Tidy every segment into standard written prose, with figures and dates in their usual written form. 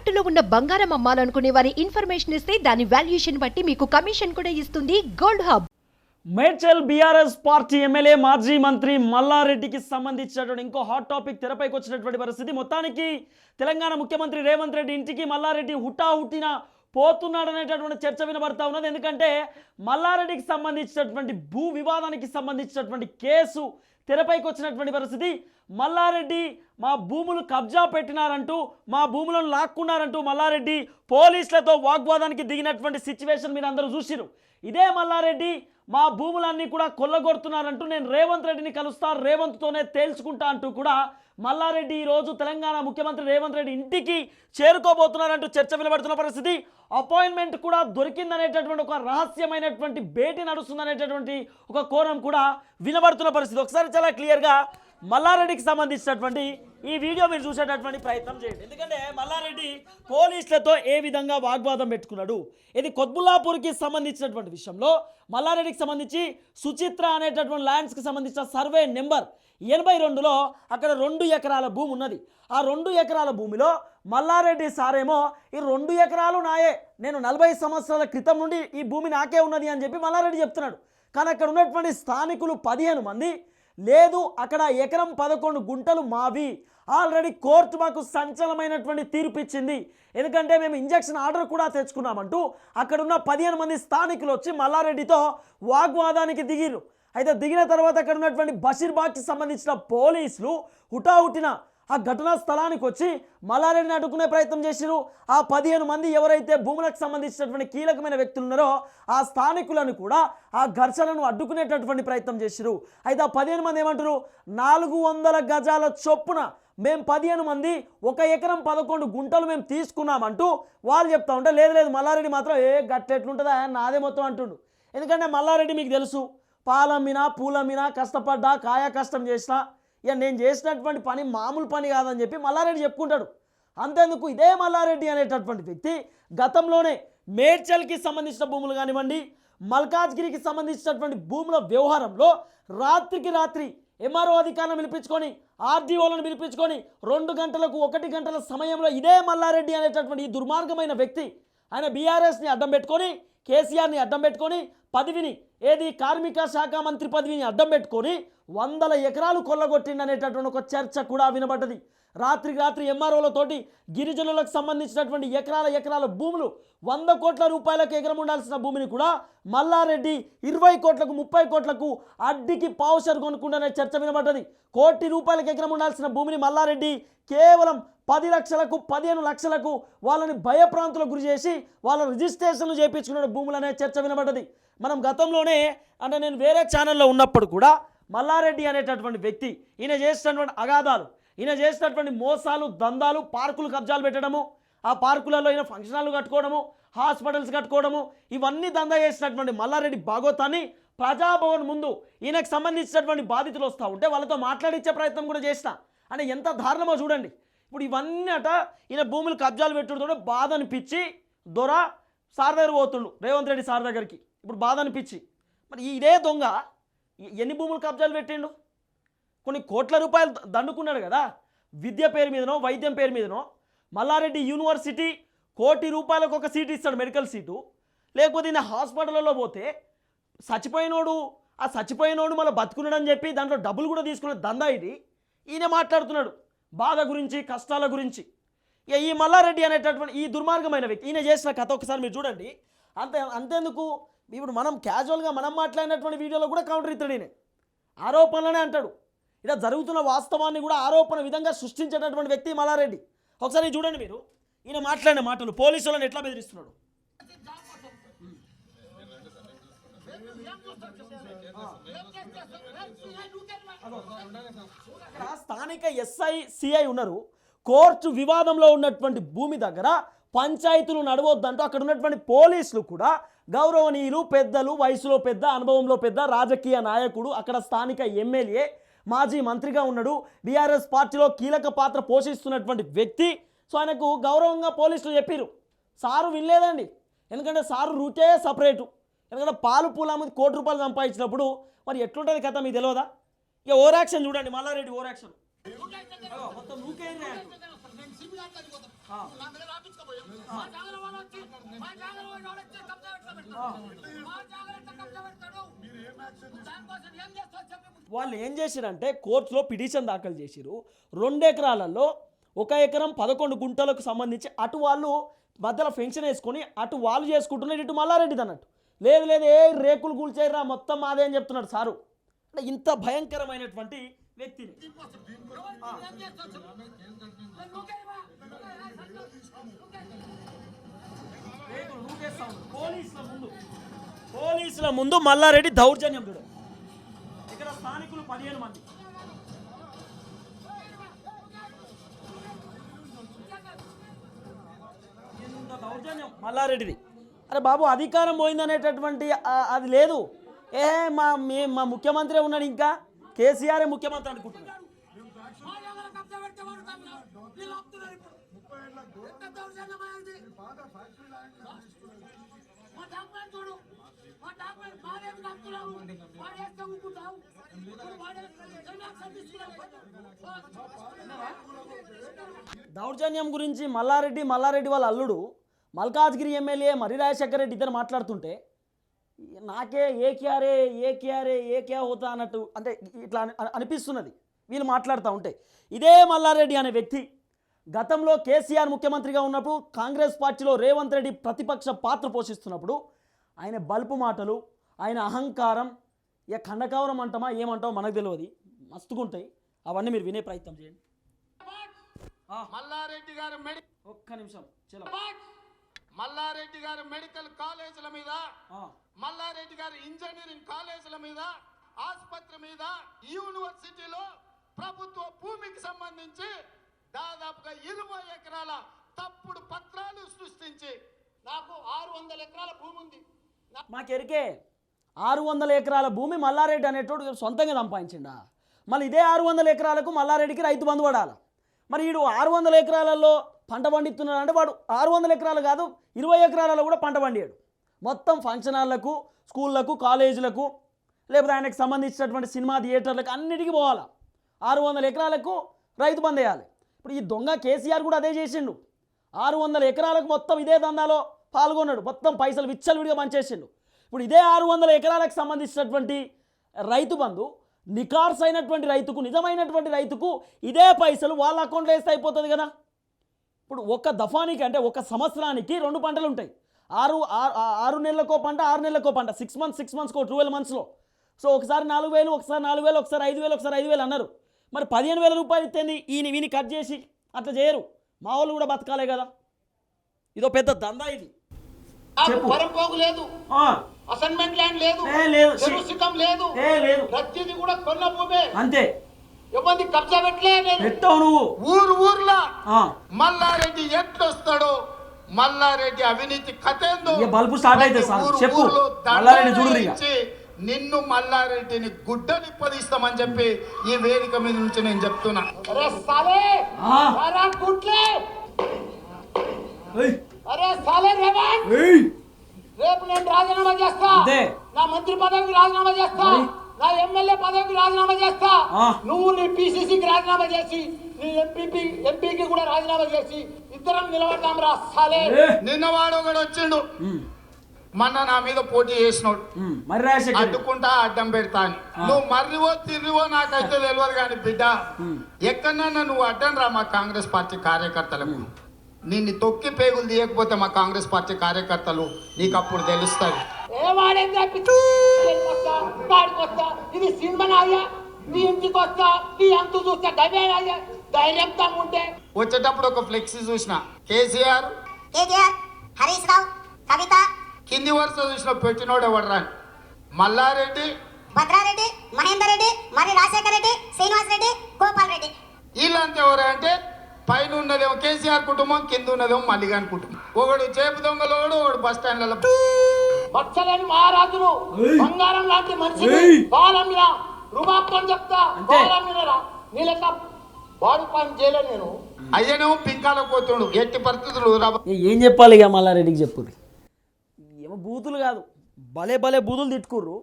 తాకట్టులో ఉన్న బంగారం అమ్మాలనుకునే వారి ఇన్ఫర్మేషన్ ఇస్తే దాని వాల్యుయేషన్ బట్టి మీకు కమిషన్ కూడా ఇస్తుంది gold hub. Medchal BRS party MLA మాజీ మంత్రి మల్లారెడ్డికి సంబంధించినటువంటి ఇంకో హాట్ టాపిక్ తెరపైకి వచ్చినటువంటి పరిస్థితి. మొత్తానికి తెలంగాణ ముఖ్యమంత్రి రేవంత్ రెడ్డి ఇంటికి మల్లారెడ్డి హుటాహుటిన పోతున్నాడనేటటువంటి చర్చ వినబడతా ఉన్నది. ఎందుకంటే మల్లారెడ్డికి సంబంధించినటువంటి భూ వివాదానికి సంబంధించినటువంటి కేసు తెరపైకి వచ్చినటువంటి పరిస్థితి. మల్లారెడ్డి మా భూములు కబ్జా పెట్టినారంటూ, మా భూములను లాక్కున్నారంటూ మల్లారెడ్డి పోలీసులతో వాగ్వాదానికి దిగినటువంటి సిచ్యువేషన్ మీరు అందరూ చూసిరు. ఇదే మల్లారెడ్డి మా భూములన్నీ కూడా కొల్లగొడుతున్నారంటూ నేను రేవంత్ రెడ్డిని కలుస్తా, రేవంత్తోనే తేల్చుకుంటా అంటూ కూడా మల్లారెడ్డి ఈరోజు తెలంగాణ ముఖ్యమంత్రి రేవంత్ రెడ్డి ఇంటికి చేరుకోబోతున్నారంటూ చర్చ వినబడుతున్న పరిస్థితి. అపాయింట్మెంట్ కూడా దొరికిందనేటటువంటి ఒక రహస్యమైనటువంటి భేటీ నడుస్తుందనేటటువంటి ఒక కోణం కూడా వినబడుతున్న పరిస్థితి. ఒకసారి చాలా క్లియర్గా మల్లారెడ్డికి సంబంధించినటువంటి ఈ వీడియో మీరు చూసేటటువంటి ప్రయత్నం చేయండి. ఎందుకంటే మల్లారెడ్డి పోలీసులతో ఏ విధంగా వాగ్వాదం పెట్టుకున్నాడు, ఇది కొత్బుల్లాపూర్కి సంబంధించినటువంటి విషయంలో మల్లారెడ్డికి సంబంధించి సుచిత్ర అనేటటువంటి ల్యాండ్స్కి సంబంధించిన సర్వే నెంబర్ 82లో అక్కడ 2 ఎకరాల భూమి ఉన్నది. ఆ 2 ఎకరాల భూమిలో మల్లారెడ్డి సారేమో ఈ 2 ఎకరాలు నాయే, నేను 40 సంవత్సరాల క్రితం నుండి ఈ భూమి నాకే ఉన్నది అని చెప్పి మల్లారెడ్డి చెప్తున్నాడు. కానీ అక్కడ ఉన్నటువంటి స్థానికులు 15 మంది లేదు, అక్కడ ఎకరం 11 గుంటలు మావి, ఆల్రెడీ కోర్టు మాకు సంచలనమైనటువంటి తీర్పు ఇచ్చింది, ఎందుకంటే మేము ఇంజక్షన్ ఆర్డర్ కూడా తెచ్చుకున్నామంటూ అక్కడున్న 15 మంది స్థానికులు వచ్చి మల్లారెడ్డితో వాగ్వాదానికి దిగిరు. అయితే దిగిన తర్వాత అక్కడ ఉన్నటువంటి బషీర్బాగ్కి సంబంధించిన పోలీసులు హుటాహుటిన ఆ ఘటనా స్థలానికి వచ్చి మల్లారెడ్డిని అడ్డుకునే ప్రయత్నం చేసిరు. ఆ 15 మంది ఎవరైతే భూములకు సంబంధించినటువంటి కీలకమైన వ్యక్తులు ఉన్నారో ఆ స్థానికులను కూడా ఆ ఘర్షణను అడ్డుకునేటటువంటి ప్రయత్నం చేసిరు. అయితే ఆ 15 మంది ఏమంటారు, 400 గజాల చొప్పున మేము 15 మంది 1 ఎకరం 11 గుంటలు మేము తీసుకున్నామంటూ వాళ్ళు చెప్తా ఉంటే, లేదు లేదు మల్లారెడ్డి మాత్రం గట్టెట్లుంటుందా నాదే మొత్తం అంటుండు. ఎందుకంటే మల్లారెడ్డి మీకు తెలుసు, పాలమ్మినా పూలమ్మినా కష్టపడ్డా కాయ కష్టం చేసినా ఇక నేను చేసినటువంటి పని మామూలు పని కాదని చెప్పి మల్లారెడ్డి చెప్పుకుంటాడు. అంతేందుకు ఇదే మల్లారెడ్డి అనేటటువంటి వ్యక్తి గతంలోనే మేడ్చల్కి సంబంధించిన భూములు కానివ్వండి, మల్కాజ్గిరికి సంబంధించినటువంటి భూముల వ్యవహారంలో రాత్రికి రాత్రి ఎంఆర్ఓ అధికారులను పిలిపించుకొని ఆర్డీఓలను పిలిపించుకొని 2 గంటలకు 1 గంటల సమయంలో ఇదే మల్లారెడ్డి అనేటటువంటి ఈ దుర్మార్గమైన వ్యక్తి ఆయన బీఆర్ఎస్ని అడ్డం పెట్టుకొని, కేసీఆర్ని అడ్డం పెట్టుకొని, పదవిని ఏది కార్మిక శాఖ మంత్రి పదవిని అడ్డం పెట్టుకొని 100 ఎకరాలు కొల్లగొట్టిండనేటటువంటి ఒక చర్చ కూడా వినబడ్డది. రాత్రికి రాత్రి ఎంఆర్ఓలతోటి గిరిజనులకు సంబంధించినటువంటి ఎకరాల భూములు 100 కోట్ల రూపాయలకు ఎకరం ఉండాల్సిన భూమిని కూడా మల్లారెడ్డి 20 కోట్లకు 30 కోట్లకు అడ్డికి పావుషర్ కొనుక్కుంటనే చర్చ వినబడ్డది. 1 కోటి రూపాయలకు ఎకరం ఉండాల్సిన భూమిని మల్లారెడ్డి కేవలం 10 లక్షలకు 15 లక్షలకు వాళ్ళని భయప్రాంతులకు గురి చేసి వాళ్ళ రిజిస్ట్రేషన్లు చేయించుకున్న భూములనే చర్చ వినబడ్డది. మనం గతంలోనే అంటే నేను వేరే ఛానల్లో ఉన్నప్పుడు కూడా మల్లారెడ్డి అనేటటువంటి వ్యక్తి ఈయన చేసినటువంటి అగాధాలు, ఈయన చేసినటువంటి మోసాలు దందాలు, పార్కులు కబ్జాలు పెట్టడము, ఆ పార్కులలో ఈయన ఫంక్షన్ హాల్లు కట్టుకోవడము, హాస్పిటల్స్ కట్టుకోవడము, ఇవన్నీ దందా చేసినటువంటి మల్లారెడ్డి భాగోతాన్ని ప్రజాభవన్ ముందు ఈయనకు సంబంధించినటువంటి బాధితులు వస్తూ ఉంటే వాళ్ళతో మాట్లాడించే ప్రయత్నం కూడా చేసిన. అంటే ఎంత దారుణమో చూడండి. ఇప్పుడు ఇవన్నీ అట ఈయన భూములు కబ్జాలు పెట్టుడుతో బాధ అనిపించి దొర సార్ దగ్గర పోతుండు, రేవంత్ రెడ్డి సార్ దగ్గరికి. ఇప్పుడు బాధ అనిపించి మరి ఇదే దొంగ ఎన్ని భూములు కబ్జాలు పెట్టిండు, కొన్ని కోట్ల రూపాయలు దండుకున్నాడు కదా. విద్య పేరు మీదనో వైద్యం పేరు మీదనో మల్లారెడ్డి యూనివర్సిటీ 1 కోటి రూపాయలకు ఒక సీటు ఇస్తాడు, మెడికల్ సీటు. లేకపోతే ఈయన హాస్పిటల్లో పోతే చచ్చిపోయినోడు మళ్ళీ బతుకున్నాడని చెప్పి దాంట్లో డబ్బులు కూడా తీసుకునే దందా ఇది. ఈయన మాట్లాడుతున్నాడు బాధ గురించి, కష్టాల గురించి. ఇక ఈ మల్లారెడ్డి అనేటటువంటి ఈ దుర్మార్గమైన వ్యక్తి ఈయన చేసిన కథ ఒకసారి మీరు చూడండి. అంతేందుకు ఇప్పుడు మనం క్యాజువల్గా మనం మాట్లాడినటువంటి వీడియోలో కూడా కౌంటర్ ఇస్తాడు. ఈయన ఆరోపణలనే అంటాడు. ఇలా జరుగుతున్న వాస్తవాన్ని కూడా ఆరోపణ విధంగా సృష్టించేటటువంటి వ్యక్తి మల్లారెడ్డి. ఒకసారి చూడండి మీరు ఈయన మాట్లాడిన మాటలు, పోలీసులను ఎట్లా బెదిరిస్తున్నాడు. స్థానిక ఎస్ఐ సిఐ ఉన్నారు. కోర్టు వివాదంలో ఉన్నటువంటి భూమి దగ్గర పంచాయతీలు నడవద్దంటూ అక్కడ ఉన్నటువంటి పోలీసులు కూడా గౌరవనీయులు, పెద్దలు, వయసులో పెద్ద, అనుభవంలో పెద్ద, రాజకీయ నాయకుడు, అక్కడ స్థానిక ఎమ్మెల్యే, మాజీ మంత్రిగా ఉన్నాడు, బీఆర్ఎస్ పార్టీలో కీలక పాత్ర పోషిస్తున్నటువంటి వ్యక్తి. సో ఆయనకు గౌరవంగా పోలీసులు చెప్పారు. సారు వినలేదండి, ఎందుకంటే సారు రూటే సపరేటు. ఎందుకంటే పాలు పూల మీద 1 కోటి రూపాయలు సంపాదించినప్పుడు మరి ఎట్లుంటుంది కథ మీకు తెలియదా. ఇక ఓవర్ యాక్షన్ చూడండి, మల్లారెడ్డి ఓవర్ యాక్షన్ మొత్తం వాళ్ళు ఏం చేసిరంటే కోర్టులో పిటిషన్ దాఖలు చేసిరు. 2 ఎకరాలలో 1 ఎకరం 11 గుంటలకు సంబంధించి అటు వాళ్ళు మధ్యలో ఫెన్షన్ వేసుకొని అటు వాళ్ళు చేసుకుంటున్నారు, ఇటు మల్లారెడ్డిది అన్నట్టు. లేదు లేదు, ఏ రేకులు కూల్చేయరా మొత్తం మాదే అని చెప్తున్నాడు సారు. అంటే ఇంత భయంకరమైనటువంటి వ్యక్తిని పోలీసుల ముందు మల్లారెడ్డి దౌర్జన్యం చూడు. ఇక్కడ స్థానికులు 15 మంది. ఎంత దౌర్జన్యం మల్లారెడ్డిది. అరే బాబు, అధికారం పోయిందనేటటువంటి అది లేదు. మా ముఖ్యమంత్రి ఉన్నాడు, ఇంకా కేసీఆర్ ముఖ్యమంత్రి అనుకుంటున్నాడు. దౌర్జన్యం గురించి మల్లారెడ్డి వాళ్ళ అల్లుడు మల్కాజ్గిరి ఎమ్మెల్యే మర్రి రాజశేఖర్ రెడ్డి ఇద్దరు మాట్లాడుతుంటే నాకే ఏ క్యా హోతా అన్నట్టు, అంటే ఇట్లా అనిపిస్తున్నది వీళ్ళు మాట్లాడుతూ ఉంటే. ఇదే మల్లారెడ్డి అనే వ్యక్తి గతంలో కేసీఆర్ ముఖ్యమంత్రిగా ఉన్నప్పుడు కాంగ్రెస్ పార్టీలో రేవంత్ రెడ్డి ప్రతిపక్ష పాత్ర పోషిస్తున్నప్పుడు ఆయన బల్పు మాటలు, ఆయన అహంకారం, ఖండకావరం అంటామా ఏమంటామో మనకు తెలియదు, మస్తుగుంటాయి. అవన్నీ మీరు వినే ప్రయత్నం చేయండి. మల్లారెడ్డి గారు ఒక్క నిమిషం మల్లారెడ్డి గారు మెడికల్ కాలేజీల మీద, మల్లారెడ్డి గారు ఇంజనీరింగ్ కాలేజీల మీద, ఆసుపత్రి మీద, యూనివర్సిటీలో ప్రభుత్వ భూమికి సంబంధించి దాదాపుగా 20 ఎకరాల తప్పుడు పత్రాలు సృష్టించి నాకు 600 ఎకరాల భూమి ఉంది. మాకెరికే 600 ఎకరాల భూమి మల్లారెడ్డి అనేటోడు సొంతంగా సంపాదించిండా. మళ్ళీ ఇదే 600 ఎకరాలకు మల్లారెడ్డికి రైతు బంధు పడాలి. మరి వీడు 600 ఎకరాలలో పంట పండిస్తున్నాడు అంటే వాడు 600 ఎకరాలు కాదు 20 ఎకరాలలో కూడా పంట పండియాడు. మొత్తం ఫంక్షన్ హాల్లకు, స్కూళ్ళకు, కాలేజీలకు, లేకపోతే ఆయనకు సంబంధించినటువంటి సినిమా థియేటర్లకు అన్నిటికీ పోవాలి. 600 ఎకరాలకు రైతు బంధు వేయాలి. ఇప్పుడు ఈ దొంగ కేసీఆర్ కూడా అదే చేసిండు. 600 ఎకరాలకు మొత్తం ఇదే దందాలో పాల్గొన్నాడు. మొత్తం పైసలు విచ్చలవిడిగా పనిచేసిండు. ఇప్పుడు ఇదే 600 ఎకరాలకు సంబంధించినటువంటి రైతు బంధు నికార్స్ అయినటువంటి రైతుకు, నిజమైనటువంటి రైతుకు ఇదే పైసలు వాళ్ళ అకౌంట్లో వేస్తే అయిపోతుంది కదా. ఇప్పుడు ఒక దఫానికి అంటే ఒక సంవత్సరానికి 2 పంటలు ఉంటాయి. 6 నెలలకో పంట, 6 నెలలకో పంట, 6 మంత్స్కో 12 మంత్స్లో. సో ఒకసారి 4,000, ఒకసారి 4,000, ఒకసారి 5,000, ఒకసారి 5,000 అన్నారు. మరి 15,000 రూపాయలు ఇస్తేంది వీని కట్ చేసి అట్లా చేయరు. మా వాళ్ళు కూడా బతకాలే కదా. ఇదో పెద్ద దందా ఇది. పరంపోగు లేదు, అసైన్మెంట్ ల్యాండ్ లేదు, సిస్టమ్ లేదు, ప్రతిది కూడా కొన్న భూమే అంతే. ఎవరి కబ్జా పెట్టావు నువ్వు. ఊర్లో మల్లారెడ్డి ఎట్లొస్తాడో, మల్లారెడ్డి అవినీతి కథ ఏందో బల్బు స్టార్ట్ అయితే చెప్పు. మల్లారెడ్డి చూడు, నిన్ను మల్లారెడ్డిని గుడ్డని పొదిస్తామని చెప్పి ఈ వేదిక మీద నుంచి నేను చెప్తున్నా. రేపు నేను రాజీనామా చేస్తా, నా మంత్రి పదవికి రాజీనామా చేస్తా, నా ఎమ్మెల్యే పదవికి రాజీనామా చేస్తా. నువ్వు నీ పిసిసికి రాజీనామా చేసి, నీ ఎంపీకి కూడా రాజీనామా చేసి ఇద్దరం నిలబడదాం రా సాలే. నిన్నవాడు ఒకడు వచ్చిండు, మొన్న నా మీద పోటీ చేసినోడు, అడ్డుకుంటా అడ్డం పెడతా అని. నువ్వు మర్రివో తిరివో నాకైతే తెలియదు కానీ బిడ్డ, ఎక్కడన్నా నువ్వు అడ్డం రా మా కాంగ్రెస్ పార్టీ కార్యకర్తలకు. నిన్ను తొక్కి పేగులు తీయకపోతే మా కాంగ్రెస్ పార్టీ కార్యకర్తలు నీకు అప్పుడు తెలుస్తాయి. ఇది సినిమా, నీ ఇంటికి వస్తా, నీ అంతు చూస్తే ధైర్యంగా ఉంటే. వచ్చేటప్పుడు ఒక ఫ్లెక్సీ చూసిన, కేసీఆర్, హరీష్ రావు, కవిత, కింది వరుస చూసిన పెట్టినోడు ఎవడరా, మల్లారెడ్డి, భద్రారెడ్డి, మహేందర్ రెడ్డి, మరి రాజశేఖర్ రెడ్డి, శ్రీనివాస్ రెడ్డి, గోపాల్ రెడ్డి. వీళ్ళంతా ఎవరు అంటే పైన ఉన్నదేమో కేసీఆర్ కుటుంబం, కింద ఉన్నదేమో మల్లిగాని కుటుంబం. ఒకడు చేపు దొంగలోడు, ఒకడు బస్ స్టాండ్లలో బచ్చలేని మహారాజులు, బంగారం లాంటి మనిషి, బాలమిరా రుబాబ్ చెప్తా, బాలమిరా నీ లెక్క బాడు పని చేయలే నేను. అయ్యనేమో పింకాల పోతుండు, ఎట్టి పరిస్థితులు. ఏం చెప్పాలి ఇక మల్లారెడ్డికి చెప్పుర్రి. ఏమో బూతులు కాదు, భలే బూతులు తిట్టుకుర్రు.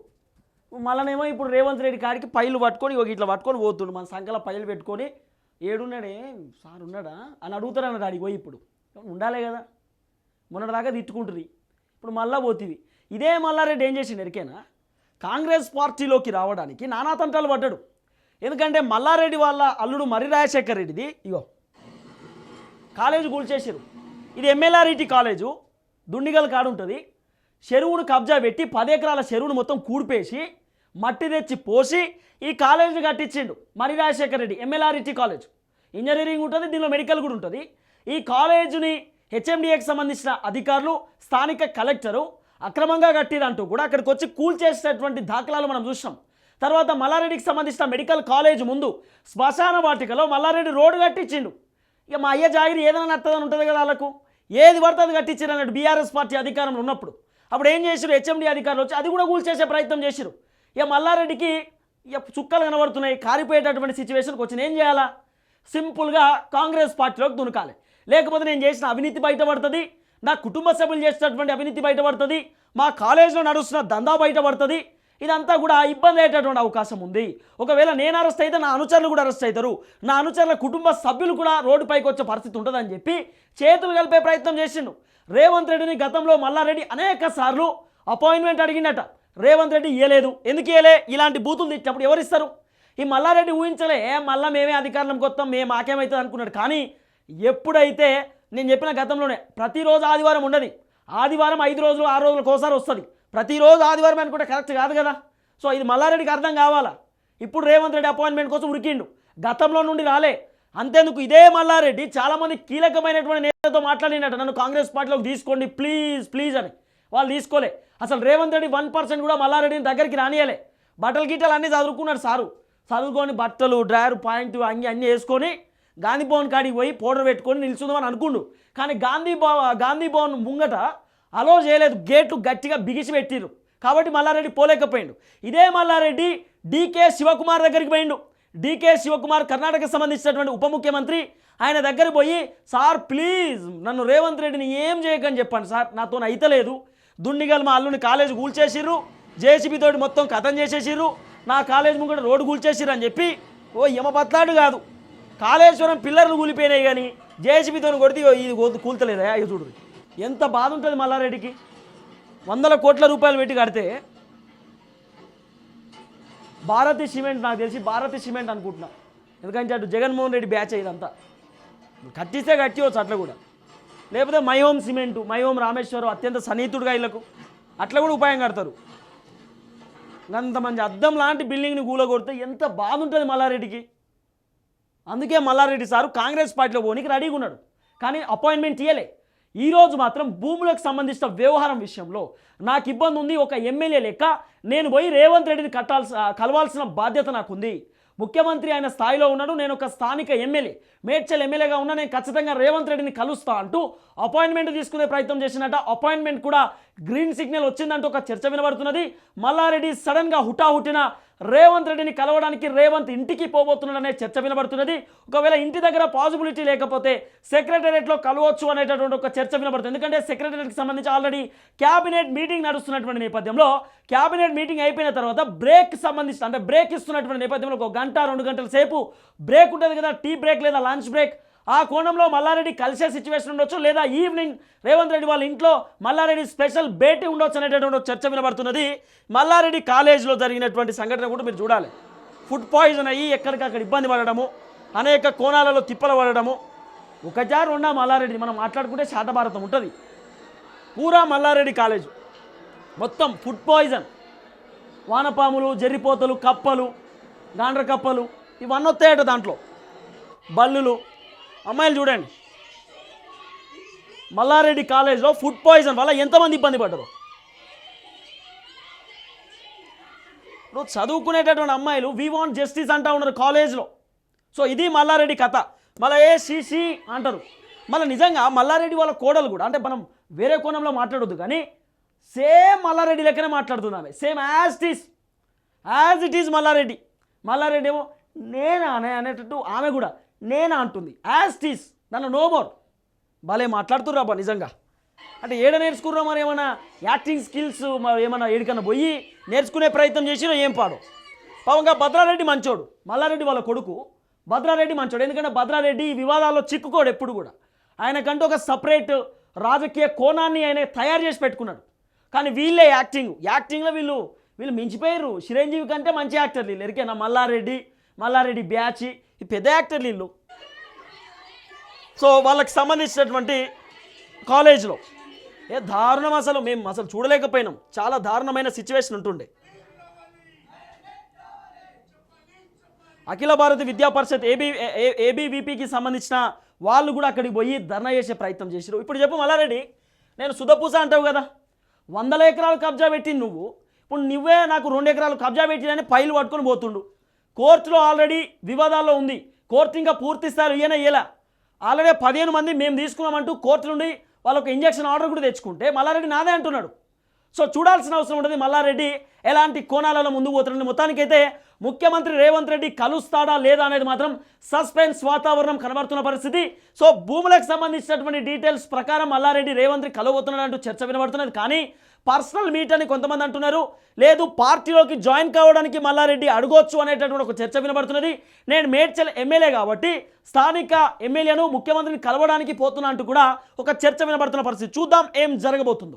మళ్ళనేమో ఇప్పుడు రేవంత్ రెడ్డి కాడికి పైలు పట్టుకొని ఇట్లా పట్టుకొని పోతుండు. మన సంఖ్యలో పైలు పెట్టుకొని ఏడున్నాడే సార్ ఉన్నాడా అని అడుగుతారన్నాడు. అడిగి పోయి ఇప్పుడు ఉండాలి కదా, మొన్నటిదాకా తిట్టుకుంటుంది, ఇప్పుడు మళ్ళా పోతుంది. ఇదే మల్లారెడ్డి ఏం చేసిండు ఎరికేనా, కాంగ్రెస్ పార్టీలోకి రావడానికి నానా తంటాలు పడ్డాడు. ఎందుకంటే మల్లారెడ్డి వాళ్ళ అల్లుడు మర్రి రాజశేఖర్ రెడ్డిది ఇగో కాలేజీ కూల్చేసారు. ఇది MLRET కాలేజు, దుండిగల్ కాడు ఉంటుంది. చెరువును కబ్జా పెట్టి 10 ఎకరాల చెరువును మొత్తం కూడిపేసి మట్టి తెచ్చి పోసి ఈ కాలేజీని కట్టించిండు Marri Rajashekar Reddy. MLRET college engineering ఉంటుంది, దీనిలో మెడికల్ కూడా ఉంటుంది. ఈ కాలేజీని HMDAకి సంబంధించిన అధికారులు, స్థానిక కలెక్టరు అక్రమంగా కట్టిరంటూ కూడా అక్కడికి వచ్చి కూల్చేసేటువంటి దాఖలాలు మనం చూసాం. తర్వాత మల్లారెడ్డికి సంబంధించిన మెడికల్ కాలేజ్ ముందు శ్మశాన వాటికలో మల్లారెడ్డి రోడ్డు కట్టించిండు. ఇక మా అయ్య జాగిరి ఏదైనా నత్తదని ఉంటుంది కదా వాళ్ళకు, ఏది పడితే అది కట్టించారు అన్నట్టు బీఆర్ఎస్ పార్టీ అధికారంలో ఉన్నప్పుడు. అప్పుడు ఏం చేశారు, HMD అధికారులు వచ్చి అది కూడా కూల్చేసే ప్రయత్నం చేశారు. ఇక మల్లారెడ్డికి ఇక చుక్కలు కనబడుతున్నాయి, కారిపోయేటటువంటి సిచ్యువేషన్కి వచ్చిన ఏం చేయాలా, సింపుల్గా కాంగ్రెస్ పార్టీలోకి దునకాలి. లేకపోతే నేను చేసిన అవినీతి బయటపడుతుంది, నా కుటుంబ సభ్యులు చేసినటువంటి అవినీతి బయటపడుతుంది, మా కాలేజీలో నడుస్తున్న దందా బయటపడుతుంది. ఇదంతా కూడా ఇబ్బంది అయ్యేటటువంటి అవకాశం ఉంది. ఒకవేళ నేను అరెస్ట్ అయితే నా అనుచరులు కూడా అరెస్ట్ అవుతారు, నా అనుచరుల కుటుంబ సభ్యులు కూడా రోడ్డుపైకి వచ్చే పరిస్థితి ఉంటుందని చెప్పి చేతులు కలిపే ప్రయత్నం చేసిండు. రేవంత్ రెడ్డిని గతంలో మల్లారెడ్డి అనేక సార్లు అపాయింట్మెంట్ అడిగిండట. రేవంత్ రెడ్డి ఇవ్వలేదు. ఎందుకు ఇవ్వలే, ఇలాంటి బూతులు తెచ్చినప్పుడు ఎవరిస్తారు? ఈ మల్లారెడ్డి ఊహించలే, మళ్ళీ మేమే అధికారంలోకి వస్తాం, మేము మాకేమవుతుంది అనుకున్నాడు. కానీ ఎప్పుడైతే నేను చెప్పిన గతంలోనే ప్రతిరోజు ఆదివారం ఉండదు, ఆదివారం 5 రోజులు 6 రోజులకు ఒకసారి వస్తుంది, ప్రతిరోజు ఆదివారం అనుకుంటే కరెక్ట్ కాదు కదా. సో ఇది మల్లారెడ్డికి అర్థం కావాలా. ఇప్పుడు రేవంత్ రెడ్డి అపాయింట్మెంట్ కోసం ఉరికిండు, గతంలో నుండి రాలే. అంతేందుకు ఇదే మల్లారెడ్డి చాలామంది కీలకమైనటువంటి నేతలతో మాట్లాడినట్టు, నన్ను కాంగ్రెస్ పార్టీలోకి తీసుకోండి ప్లీజ్ ప్లీజ్ అని. వాళ్ళు తీసుకోలే. అసలు రేవంత్ రెడ్డి 1% కూడా మల్లారెడ్డిని దగ్గరికి రానియలే. బట్టలు గిట్టలు అన్నీ చదువుకున్నాడు సారు, చదువుకొని బట్టలు డ్రైవర్ పాయింట్ అంగి అన్నీ వేసుకొని గాంధీ భవన్ కాడికి పోయి పౌడర్ పెట్టుకొని నిల్చుందామని అనుకుండు. కానీ గాంధీ భవన్ ముంగట అలో చేయలేదు, గేట్లు గట్టిగా బిగిసి పెట్టిరు. కాబట్టి మల్లారెడ్డి పోలేకపోయిండు. ఇదే మల్లారెడ్డి DK శివకుమార్ దగ్గరికి పోయిండు. DK శివకుమార్ కర్ణాటకకు సంబంధించినటువంటి ఉప ముఖ్యమంత్రి. ఆయన దగ్గర పోయి సార్ ప్లీజ్ నన్ను రేవంత్ రెడ్డిని ఏం చేయకని చెప్పండి సార్, నాతో అయితలేదు, దుండిగల్ మా అల్లుని కాలేజ్ కూల్చేసిర్రు, JCB తోటి మొత్తం కథం చేసేసిర్రు, నా కాలేజ్ ముంగట రోడ్డు కూల్చేసిర్రు అని చెప్పి ఓ యమపత్లాడు కాదు, కాళేశ్వరం పిల్లర్లు కూలిపోయినాయి కానీ JCB తోని కొడితే ఇది కూల్తలేదా, ఇది చూడు ఎంత బాధ ఉంటుంది మల్లారెడ్డికి. 100 కోట్ల రూపాయలు పెట్టి కడితే భారతీ సిమెంట్, నాకు తెలిసి భారతీ సిమెంట్ అనుకుంటున్నా, ఎందుకంటే అటు జగన్మోహన్ రెడ్డి బ్యాచ్ ఇదంతా, కట్టిస్తే కట్టివచ్చు అట్లా కూడా. లేకపోతే my home cement, my home Rameswaram అత్యంత సన్నిహితుడుగా ఇళ్లకు అట్లా కూడా ఉపాయం కడతారు. అంతమంది అద్దం లాంటి బిల్డింగ్ని కూలగొడితే ఎంత బాధ ఉంటుంది మల్లారెడ్డికి. అందుకే మల్లారెడ్డి సారు కాంగ్రెస్ పార్టీలో పోనీకి రెడీగా ఉన్నాడు, కానీ అపాయింట్మెంట్ ఇవ్వలే. ఈరోజు మాత్రం భూములకు సంబంధించిన వ్యవహారం విషయంలో నాకు ఇబ్బంది ఉంది, ఒక ఎమ్మెల్యే లెక్క నేను పోయి రేవంత్ రెడ్డిని కలవాల్సిన బాధ్యత నాకుంది. ముఖ్యమంత్రి ఆయన స్థాయిలో ఉన్నాడు, నేను ఒక స్థానిక ఎమ్మెల్యే, మేడ్చల్ ఎమ్మెల్యేగా ఉన్నా, నేను ఖచ్చితంగా రేవంత్ రెడ్డిని కలుస్తా అంటూ అపాయింట్మెంట్ తీసుకునే ప్రయత్నం చేసినట్ట. అపాయింట్మెంట్ కూడా గ్రీన్ సిగ్నల్ వచ్చిందంటూ ఒక చర్చ వినబడుతున్నది. మల్లారెడ్డి సడన్గా హుటాహుటిన రేవంత్ రెడ్డిని కలవడానికి రేవంత్ ఇంటికి పోబోతున్నాడనే చర్చ వినబడుతున్నది. ఒకవేళ ఇంటి దగ్గర పాసిబిలిటీ లేకపోతే సెక్రటేరియట్లో కలవచ్చు అనేటటువంటి ఒక చర్చ వినబడుతుంది. ఎందుకంటే సెక్రటేరియట్కి సంబంధించి ఆల్రెడీ క్యాబినెట్ మీటింగ్ నడుస్తున్నటువంటి నేపథ్యంలో, క్యాబినెట్ మీటింగ్ అయిపోయిన తర్వాత బ్రేక్ సంబంధించి అంటే బ్రేక్ ఇస్తున్నటువంటి నేపథ్యంలో 1 గంట 2 గంటల సేపు బ్రేక్ ఉంటుంది కదా, టీ బ్రేక్ లేదా లంచ్ బ్రేక్, ఆ కోణంలో మల్లారెడ్డి కలిసే సిచ్యువేషన్ ఉండొచ్చు, లేదా ఈవినింగ్ రేవంత్ రెడ్డి వాళ్ళ ఇంట్లో మల్లారెడ్డి స్పెషల్ భేటీ ఉండొచ్చు అనేటటువంటి చర్చ వినబడుతున్నది. మల్లారెడ్డి కాలేజీలో జరిగినటువంటి సంఘటన కూడా మీరు చూడాలి. ఫుడ్ పాయిజన్ అయ్యి ఎక్కడికక్కడ ఇబ్బంది పడడము, అనేక కోణాలలో తిప్పలు పడడము. ఒకసారి ఉన్న మల్లారెడ్డి మనం మాట్లాడుకుంటే శాతభారతం ఉంటుంది. పూరా మల్లారెడ్డి కాలేజు మొత్తం ఫుడ్ పాయిజన్, వానపాములు, జర్రిపోతలు, కప్పలు, గాండ్ర కప్పలు ఇవన్నీ వస్తాయట దాంట్లో, బల్లులు. అమ్మాయిలు చూడండి, మల్లారెడ్డి కాలేజ్లో ఫుడ్ పాయిజన్ వల్ల ఎంతమంది ఇబ్బంది పడ్డారు. ఇప్పుడు చదువుకునేటటువంటి అమ్మాయిలు వి వాంట్ జస్టిస్ అంటూ ఉన్నారు కాలేజ్లో. సో ఇది మల్లారెడ్డి కథ. మళ్ళీ ఏసీసీ అంటారు. మళ్ళీ నిజంగా మల్లారెడ్డి వాళ్ళ కోడలు కూడా, అంటే మనం వేరే కోణంలో మాట్లాడొద్దు కానీ సేమ్ మల్లారెడ్డి లెక్కనే మాట్లాడుతున్నామే, same as it is Malla Reddy. Malla Reddy ఏమో నేనా అనేటట్టు ఆమె కూడా నేనా అంటుంది, యాజ్ ఇట్ ఈజ్, నన్ను నో మోర్. భలే మాట్లాడుతుర్రా అబ్బా నిజంగా. అంటే ఏడ నేర్చుకుర్రా మరి, ఏమైనా యాక్టింగ్ స్కిల్స్ ఏమైనా ఏడికన్నా పోయి నేర్చుకునే ప్రయత్నం చేసినా ఏం పాడు. పావంగా భద్రారెడ్డి మంచోడు, మల్లారెడ్డి వాళ్ళ కొడుకు భద్రారెడ్డి మంచోడు. ఎందుకంటే భద్రారెడ్డి వివాదాల్లో చిక్కుకోడు ఎప్పుడు కూడా. ఆయనకంటూ ఒక సపరేట్ రాజకీయ కోణాన్ని ఆయన తయారు చేసి పెట్టుకున్నాడు. కానీ వీళ్ళే యాక్టింగ్లో వీళ్ళు మించిపోయారు. చిరంజీవి కంటే మంచి యాక్టర్లు వీళ్ళు. ఎరికేనా మల్లారెడ్డి బ్యాచ్ ఈ పెద్ద యాక్టర్లు వీళ్ళు. సో వాళ్ళకి సంబంధించినటువంటి కాలేజ్లో దారుణం, మేము అసలు చూడలేకపోయినాం. చాలా దారుణమైన సిచ్యువేషన్ ఉంటుండే. అఖిల భారత విద్యా పరిషత్ ఏబీవీపీకి సంబంధించిన వాళ్ళు కూడా అక్కడికి పోయి ధర్నా చేసే ప్రయత్నం చేశారు. ఇప్పుడు చెప్పు మల్లారెడ్డి, నేను సుధపూస అంటావు కదా, 100 ఎకరాలు కబ్జా పెట్టి ఇప్పుడు నువ్వే నాకు 2 ఎకరాలు కబ్జా పెట్టినని ఫైల్ పట్టుకొని పోతుండు. కోర్టులో ఆల్రెడీ వివాదాల్లో ఉంది. కోర్టు ఇంకా పూర్తి స్థాయిలో ఇయ్యలా ఆల్రెడీ 15 మంది మేము తీసుకున్నామంటూ కోర్టు నుండి వాళ్ళొక ఇంజక్షన్ ఆర్డర్ కూడా తెచ్చుకుంటే మల్లారెడ్డి నాదే అంటున్నాడు. సో చూడాల్సిన అవసరం ఉంటుంది మల్లారెడ్డి ఎలాంటి కోణాలలో ముందుకు పోతున్నాడు. మొత్తానికైతే ముఖ్యమంత్రి రేవంత్ రెడ్డి కలుస్తాడా లేదా అనేది మాత్రం సస్పెన్స్ వాతావరణం కనబడుతున్న పరిస్థితి. సో భూములకు సంబంధించినటువంటి డీటెయిల్స్ ప్రకారం మల్లారెడ్డి రేవంత్ రెడ్డి కలవబోతున్నాడు అంటూ చర్చ వినబడుతున్నది. కానీ పర్సనల్ మీట్ అని కొంతమంది అంటున్నారు. లేదు, పార్టీలోకి జాయిన్ కావడానికి మల్లారెడ్డి అడగొచ్చు అనేటటువంటి ఒక చర్చ వినబడుతున్నది. నేను మేడ్చల్ ఎమ్మెల్యే కాబట్టి స్థానిక ఎమ్మెల్యేను ముఖ్యమంత్రిని కలవడానికి పోతున్నా అంటూ కూడా ఒక చర్చ వినబడుతున్న పరిస్థితి. చూద్దాం ఏం జరగబోతుందో.